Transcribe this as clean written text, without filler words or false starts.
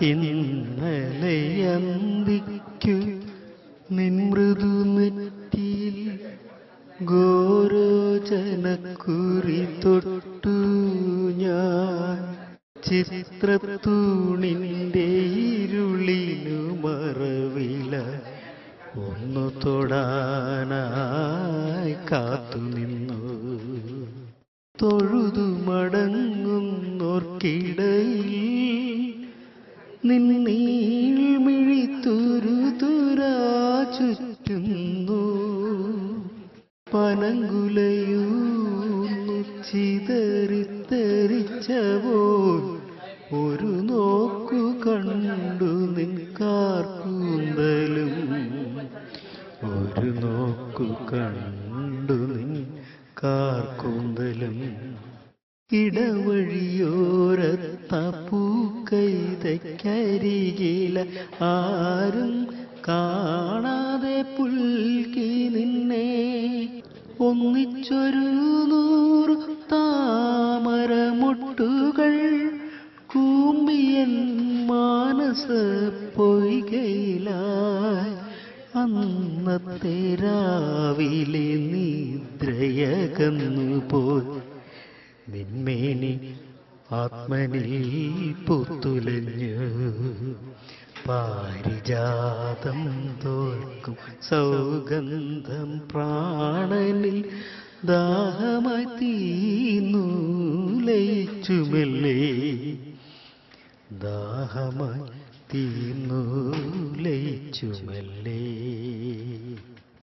ഇന്നലെയന്തിക്കു നിൻ മൃദുനെറ്റിയിൽ ഗോരോചനക്കുറി തൊട്ടു ഞാൻ. ചിത്രത്തൂണിൻ്റെ ഇരുളിനു മറവില ഒന്നു തൊടാനായി കാത്തുനിന്നു. തൊഴുതു മടങ്ങുന്നോർക്കിടയിൽ നിന്നീൾമിഴി തുരുതുരാ ചുറ്റുന്നു. പനങ്കുലയൂന്നു ചിതറിത്തെറിച്ചവോ ഒരു നോക്കു കണ്ടു നിൻ കാർക്കൂന്തലും. ഒരു നോക്കു കണ്ടു നിൻ കാർക്കൂന്തലും. ഇടവഴിയോരത്ത പൂക്കൈതക്കരികില ആരും കാണാതെ പുൽകി നിന്നെ. ഒന്നിച്ചൊരു 100 താമരമൊട്ടുകൾ കൂമ്പിയൻ മാനസ പൊയ്കയിലായി. അന്നത്തെ രാവിലെ നിദ്രയകന്നു പോയി നിന്മേനി ആത്മനിൽ പൂത്തുലഞ്ഞു. പാരിജാതം തോൽക്കും സൗഗന്ധം പ്രാണനിൽ ദാഹമായി തീർന്നു ലയിച്ചുമെല്ലേ. ദാഹമായി തീർന്നു ലയിച്ചുമെല്ലേ.